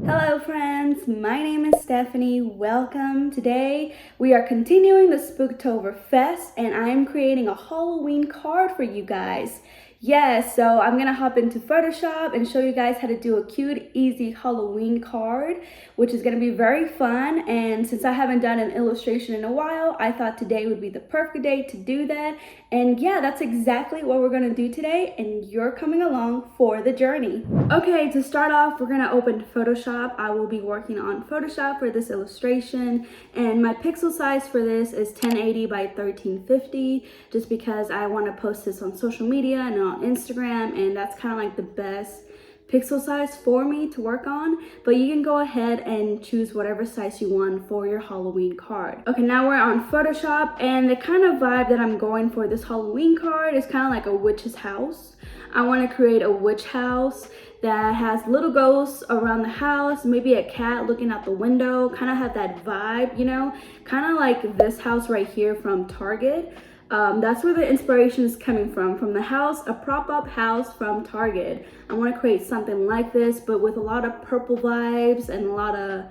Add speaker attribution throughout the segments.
Speaker 1: Hello friends, my name is Stephanie. Welcome. Today we are continuing the Spooktober Fest and I am creating a Halloween card for you guys. Yes, so I'm gonna hop into Photoshop and show you guys how to do a cute, easy Halloween card, which is gonna be very fun. And since I haven't done an illustration in a while, I thought today would be the perfect day to do that. And yeah, that's exactly what we're gonna do today, and you're coming along for the journey. Okay, to start off, we're gonna open Photoshop. I will be working on Photoshop for this illustration, and my pixel size for this is 1080 by 1350, just because I wanna post this on social media and on Instagram, and that's kind of like the best pixel size for me to work on, but you can go ahead and choose whatever size you want for your Halloween card. Okay, now we're on Photoshop, and the kind of vibe that I'm going for this Halloween card is kind of like a witch's house. I want to create a witch house that has little ghosts around the house, maybe a cat looking out the window, kind of have that vibe, you know, kind of like this house right here from Target. That's where the inspiration is coming from the house, a prop-up house from Target. I want to create something like this, but with a lot of purple vibes and a lot of,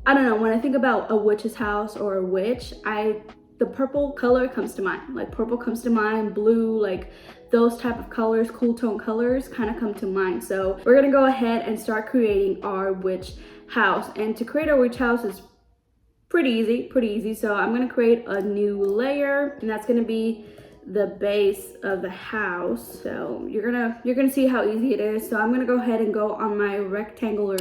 Speaker 1: I don't know, when I think about a witch's house or a witch, the purple color comes to mind. Like purple comes to mind, blue, like those type of colors, cool tone colors kind of come to mind. So we're gonna go ahead and start creating our witch house. And to create our witch house is pretty easy. So I'm gonna create a new layer, and that's gonna be the base of the house. So you're gonna see how easy it is. So I'm gonna go ahead and go on my rectangle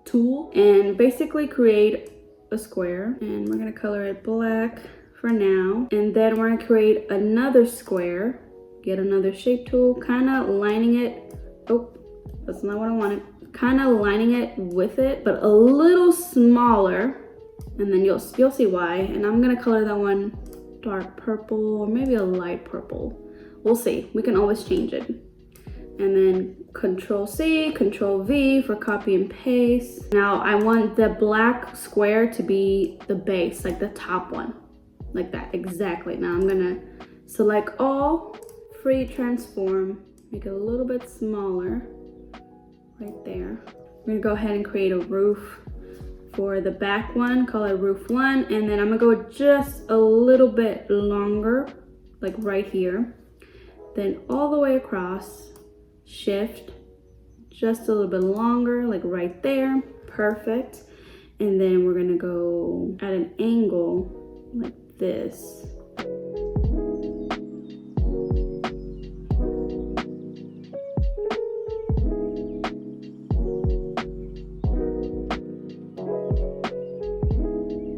Speaker 1: tool and basically create a square, and we're gonna color it black for now, and then we're gonna create another square, get another shape tool, kind of lining it, oh, that's not what I wanted, kind of lining it with it, but a little smaller, and then you'll see why. And I'm gonna color that one dark purple or maybe a light purple. We'll see, we can always change it. And then Control C, Control V for copy and paste. Now I want the black square to be the base, like the top one, like that, exactly. Now I'm gonna select all, free transform, make it a little bit smaller, right there. I'm gonna go ahead and create a roof for the back one, call it roof 1, and then I'm gonna go just a little bit longer, like right here, then all the way across, shift, just a little bit longer, like right there, perfect. And then we're gonna go at an angle like this.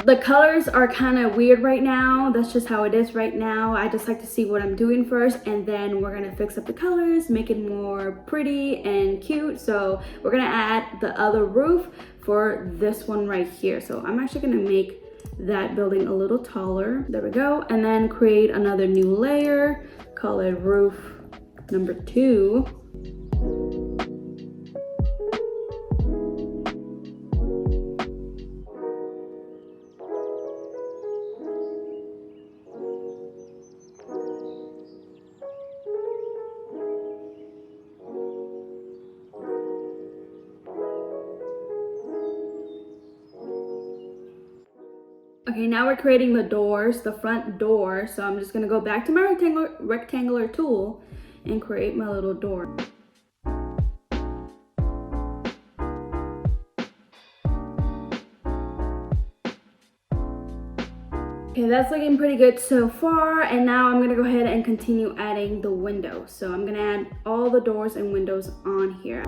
Speaker 1: The colors are kind of weird right now. That's just how it is right now. I just like to see what I'm doing first, and then we're gonna fix up the colors, make it more pretty and cute. So we're gonna add the other roof for this one right here. So I'm actually gonna make that building a little taller. There we go. And then create another new layer, call it roof number 2. Okay, now we're creating the doors, the front door. So I'm just gonna go back to my rectangular tool and create my little door. Okay, that's looking pretty good so far, and now I'm gonna go ahead and continue adding the windows. So I'm gonna add all the doors and windows on here.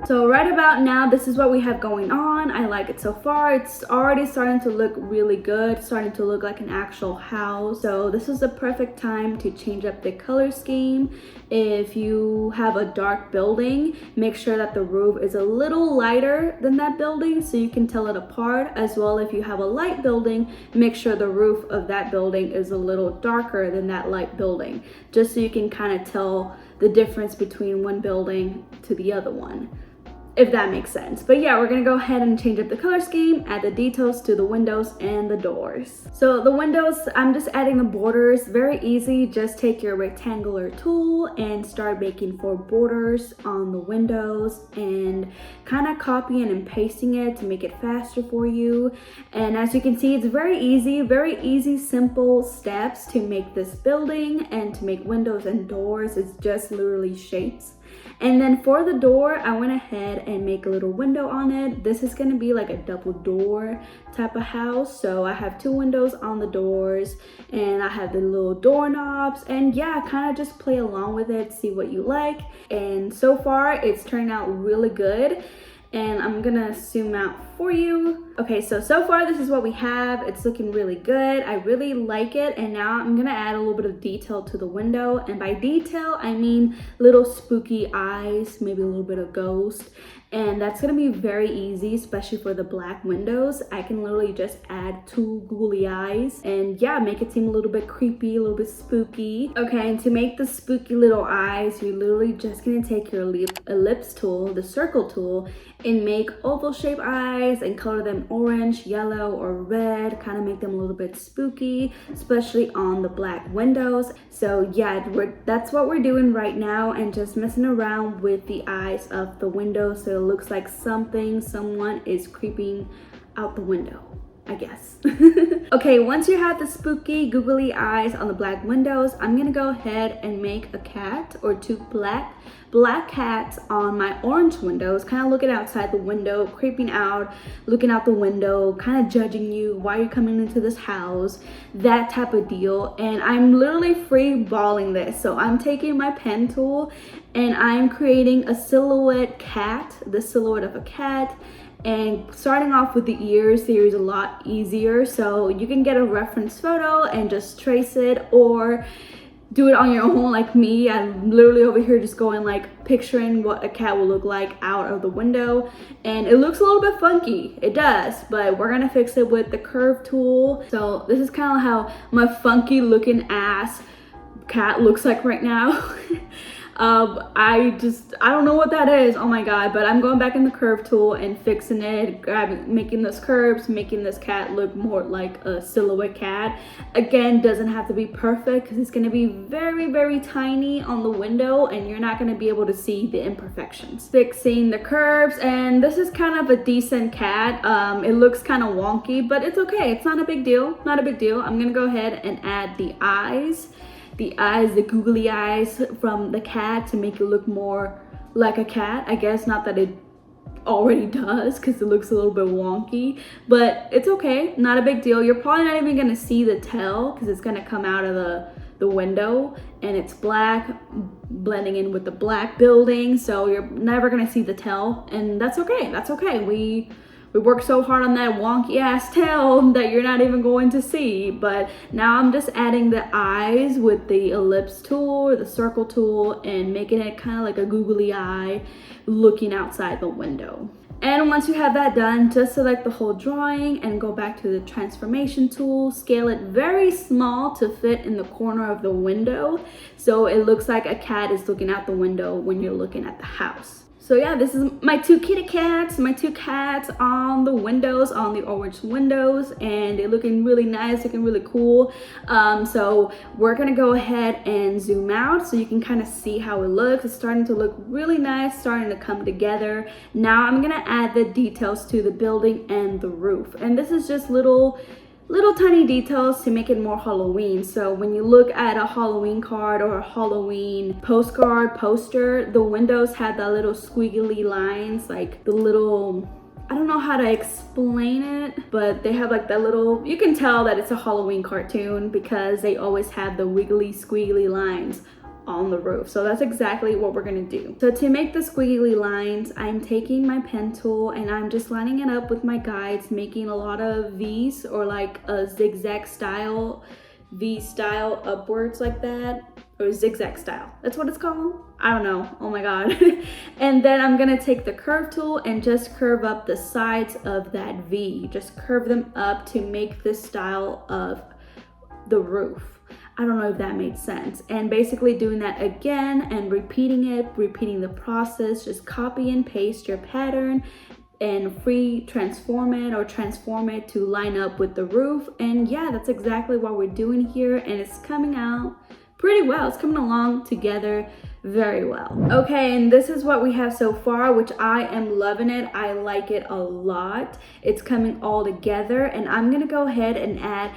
Speaker 1: So right about now, this is what we have going on. I like it so far. It's already starting to look really good, starting to look like an actual house. So this is the perfect time to change up the color scheme. If you have a dark building, make sure that the roof is a little lighter than that building so you can tell it apart. As well, if you have a light building, make sure the roof of that building is a little darker than that light building, just so you can kind of tell the difference between one building to the other one, if that makes sense. But yeah, we're gonna go ahead and change up the color scheme, add the details to the windows and the doors. So the windows, I'm just adding the borders. Very easy. Just take your rectangular tool and start making 4 borders on the windows and kind of copying and pasting it to make it faster for you. And as you can see, it's very easy, simple steps to make this building and to make windows and doors. It's just literally shapes. And then for the door, I went ahead and make a little window on it. This is gonna be like a double door type of house. So I have 2 windows on the doors and I have the little doorknobs, and yeah, kind of just play along with it, see what you like. And so far it's turned out really good. And I'm gonna zoom out for you. Okay, so far this is what we have. It's looking really good. I really like it. And now I'm gonna add a little bit of detail to the window. And by detail, I mean little spooky eyes, maybe a little bit of ghost. And that's gonna be very easy, especially for the black windows. I can literally just add 2 googly eyes and yeah, make it seem a little bit creepy, a little bit spooky. Okay, and to make the spooky little eyes, you're literally just gonna take your ellipse tool, the circle tool, and make oval shape eyes and color them orange, yellow, or red, kind of make them a little bit spooky, especially on the black windows. So yeah, that's what we're doing right now, and just messing around with the eyes of the window so it looks like someone is creeping out the window, I guess. Okay, once you have the spooky googly eyes on the black windows, I'm gonna go ahead and make a cat or 2 black cats on my orange windows, kind of looking outside the window, creeping out, looking out the window, kind of judging you, why are you coming into this house, that type of deal. And I'm literally free balling this. So I'm taking my pen tool and I'm creating a silhouette cat, the silhouette of a cat. And starting off with the ears, the ears a lot easier. So you can get a reference photo and just trace it, or do it on your own like me. I'm literally over here just going like picturing what a cat will look like out of the window, and it looks a little bit funky. It does, but we're gonna fix it with the curve tool. So this is kind of how my funky looking ass cat looks like right now. I don't know what that is, oh my god, but I'm going back in the curve tool and fixing it, making those curves, making this cat look more like a silhouette cat. Again, doesn't have to be perfect because it's going to be very tiny on the window and you're not going to be able to see the imperfections. Fixing the curves, and this is kind of a decent cat. It looks kind of wonky, but it's okay. It's not a big deal, not a big deal. I'm going to go ahead and add the eyes, the googly eyes from the cat to make it look more like a cat. I guess not that it already does because it looks a little bit wonky, but it's okay, not a big deal. You're probably not even gonna see the tail because it's gonna come out of the window and it's black blending in with the black building, so you're never gonna see the tail, and that's okay. That's okay. We worked so hard on that wonky ass tail that you're not even going to see. But now I'm just adding the eyes with the ellipse tool or the circle tool and making it kind of like a googly eye looking outside the window. And once you have that done, just select the whole drawing and go back to the transformation tool, scale it very small to fit in the corner of the window so it looks like a cat is looking out the window when you're looking at the house. So yeah, this is my 2 kitty cats, my 2 cats on the windows, on the orange windows, and they're looking really nice, looking really cool. So we're gonna go ahead and zoom out so you can kind of see how it looks. It's starting to look really nice, starting to come together. Now I'm gonna add the details to the building and the roof. And this is just little tiny details to make it more Halloween. So when you look at a Halloween card or a Halloween poster, the windows have that little squiggly lines, like the little, I don't know how to explain it, but they have like that little, you can tell that it's a Halloween cartoon because they always have the wiggly squiggly lines on the roof. So that's exactly what we're gonna do. So to make the squiggly lines, I'm taking my pen tool and I'm just lining it up with my guides, making a lot of V's or like a zigzag style, V style upwards like that, or zigzag style. That's what it's called. I don't know. Oh my God. And then I'm gonna take the curve tool and just curve up the sides of that V. Just curve them up to make this style of the roof. I don't know if that made sense. And basically doing that again and repeating the process, just copy and paste your pattern and transform it to line up with the roof. And yeah, that's exactly what we're doing here. And it's coming out pretty well. It's coming along together very well. Okay, and this is what we have so far, which I am loving it. I like it a lot. It's coming all together, and I'm gonna go ahead and add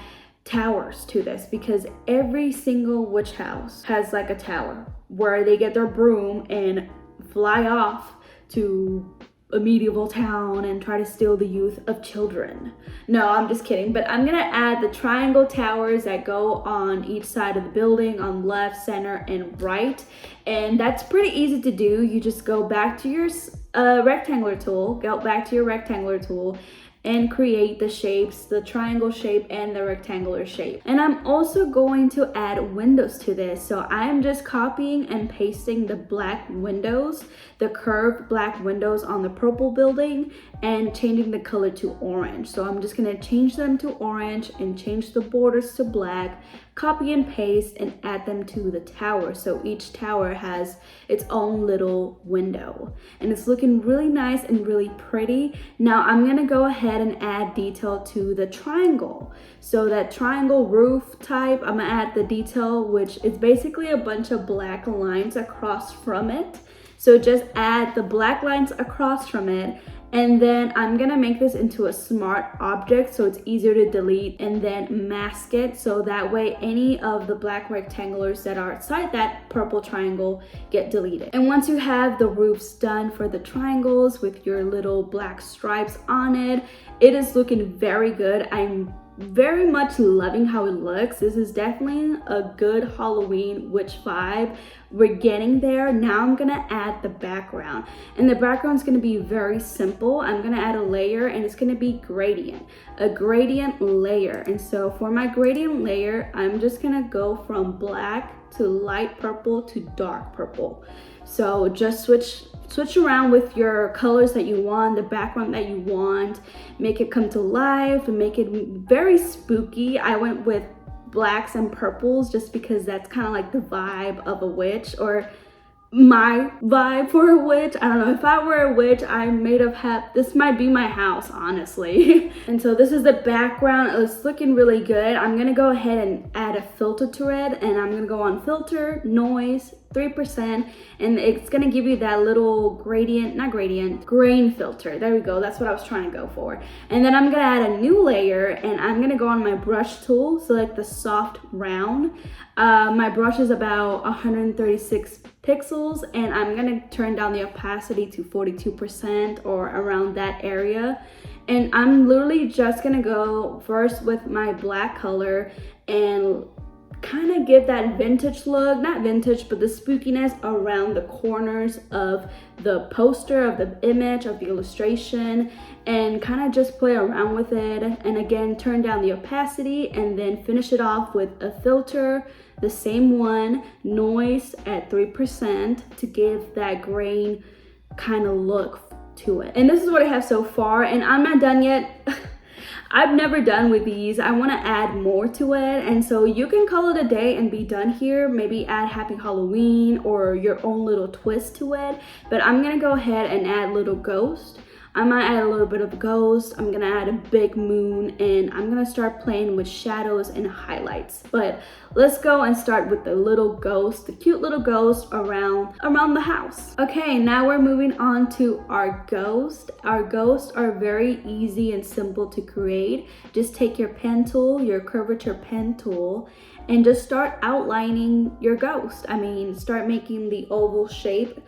Speaker 1: towers to this because every single witch house has like a tower where they get their broom and fly off to a medieval town and try to steal the youth of children. No, I'm just kidding. But I'm gonna add the triangle towers that go on each side of the building, on left, center, and right. And that's pretty easy to do. You just go back to your rectangular tool, and create the shapes, the triangle shape and the rectangular shape. And I'm also going to add windows to this. So I am just copying and pasting the black windows, the curved black windows on the purple building, and changing the color to orange. So I'm just gonna change them to orange and change the borders to black, copy and paste, and add them to the tower. So each tower has its own little window. And it's looking really nice and really pretty. Now I'm gonna go ahead and add detail to the triangle. So that triangle roof type, I'm gonna add the detail, which is basically a bunch of black lines across from it. So just add the black lines across from it. And then I'm gonna make this into a smart object so it's easier to delete, and then mask it so that way any of the black rectangulars that are outside that purple triangle get deleted. And once you have the roofs done for the triangles with your little black stripes on it, it is looking very good. I'm very much loving how it looks. This is definitely a good Halloween witch vibe. We're getting there. Now I'm gonna add the background, and the background is gonna be very simple. I'm gonna add a layer, and it's gonna be a gradient layer. And so for my gradient layer, I'm just gonna go from black to light purple to dark purple. So just switch around with your colors that you want, the background that you want, make it come to life and make it very spooky. I went with blacks and purples just because that's kind of like the vibe of a witch, or my vibe for a witch. I don't know, if I were a witch, I may have this might be my house, honestly. And so this is the background. It's looking really good. I'm gonna go ahead and add a filter to it, and I'm gonna go on filter, noise, 3%, and it's gonna give you that little grain filter. There we go, that's what I was trying to go for. And then I'm gonna add a new layer, and I'm gonna go on my brush tool, select the soft round. My brush is about 136 pixels, and I'm gonna turn down the opacity to 42% or around that area. And I'm literally just gonna go first with my black color and kind of give that vintage look, not vintage, but the spookiness around the corners of the poster, of the image, of the illustration, and kind of just play around with it. And again, turn down the opacity, and then finish it off with a filter, the same one, noise at 3% to give that grain kind of look to it. And this is what I have so far, and I'm not done yet. I've never done with these. I want to add more to it, and so you can call it a day and be done here. Maybe add Happy Halloween or your own little twist to it. But I'm gonna go ahead and add little ghost. I might add a little bit of ghost. I'm gonna add a big moon, and I'm gonna start playing with shadows and highlights. But let's go and start with the little ghost, the cute little ghost around the house. Okay, now we're moving on to our ghost. Our ghosts are very easy and simple to create. Just take your pen tool, your curvature pen tool, and just start outlining your ghost. I mean, start making the oval shape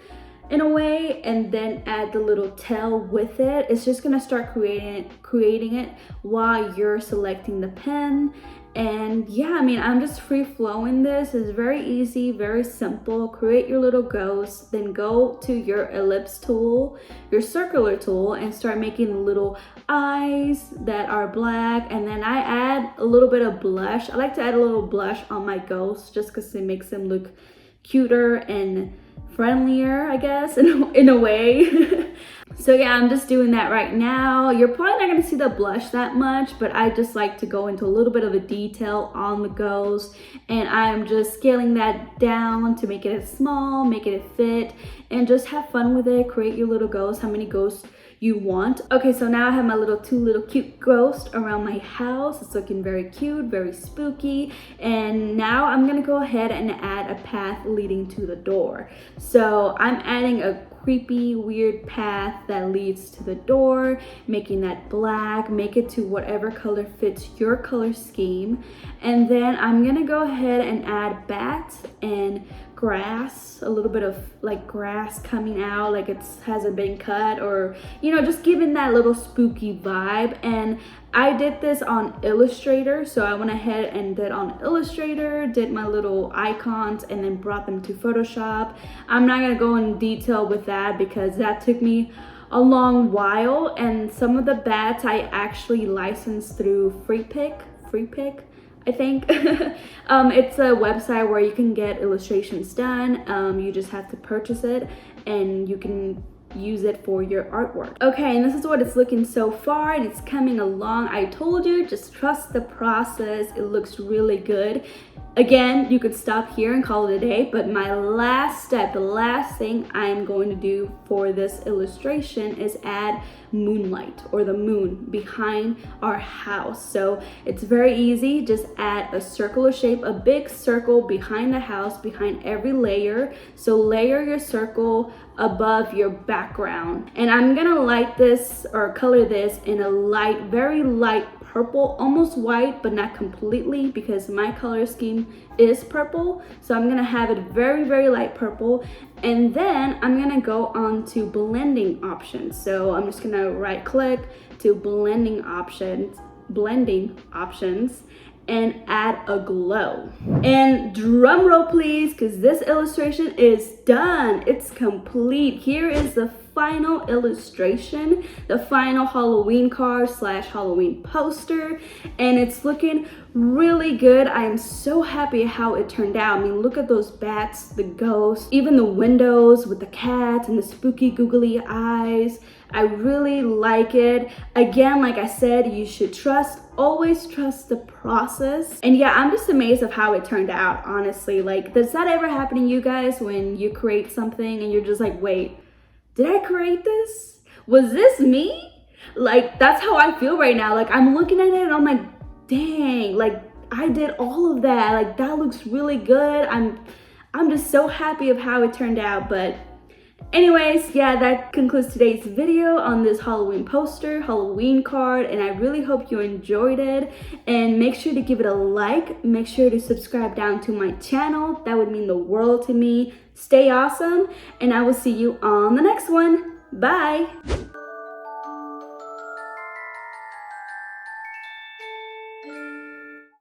Speaker 1: in a way, and then add the little tail with it. It's just gonna start creating it while you're selecting the pen And yeah, I mean, I'm just free flowing this. It's very easy, very simple. Create your little ghost, then go to your ellipse tool, your circular tool, and start making little eyes that are black. And then I add a little bit of blush. I like to add a little blush on my ghost just because it makes them look cuter and friendlier, I guess, in a way. So yeah, I'm just doing that right now. You're probably not gonna see the blush that much, but I just like to go into a little bit of a detail on the ghost, and I'm just scaling that down to make it small, make it fit, and just have fun with it. Create your little ghost, how many ghosts you want. Okay, so now I have my two little cute ghosts around my house. It's looking very cute, very spooky. And now I'm gonna go ahead and add a path leading to the door. So I'm adding a creepy, weird path that leads to the door, making that black, make it to whatever color fits your color scheme. And then I'm gonna go ahead and add bats and grass, a little bit of like grass coming out like it hasn't been cut, or you know, just giving that little spooky vibe. And I did this on Illustrator, so I went ahead and did on Illustrator, did my little icons, and then brought them to Photoshop. I'm not gonna go in detail with that because that took me a long while, and some of the bats I actually licensed through Free Pick, I think. It's a website where you can get illustrations done. You just have to purchase it and you can use it for your artwork. Okay, and this is what it's looking so far, and it's coming along. I told you, just trust the process. It looks really good. Again, you could stop here and call it a day, but my last step, the last thing I'm going to do for this illustration is add moonlight, or the moon, behind our house. So it's very easy. Just add a circular shape, a big circle behind the house, behind every layer. So layer your circle above your background. And I'm gonna light this or color this in a light, very light purple, almost white, but not completely, because my color scheme is purple. So I'm gonna have it very, very light purple. And then I'm gonna go on to blending options. So I'm just gonna right click to blending options, and add a glow. And drum roll please, because this illustration is done. It's complete. Here is the final illustration, the final Halloween card / Halloween poster, and it's looking really good. I am so happy how it turned out. I mean, look at those bats, the ghosts, even the windows with the cats and the spooky googly eyes. I really like it. Again, like I said, you should always trust the process. And yeah, I'm just amazed of how it turned out, honestly. Like, does that ever happen to you guys when you create something and you're just like, wait, did I create this? Was this me? Like, that's how I feel right now. Like, I'm looking at it and I'm like, dang, like I did all of that. Like, that looks really good. I'm just so happy of how it turned out. But anyways, yeah, that concludes today's video on this Halloween poster, Halloween card, and I really hope you enjoyed it. And make sure to give it a like, make sure to subscribe down to my channel. That would mean the world to me. Stay awesome, and I will see you on the next one. Bye!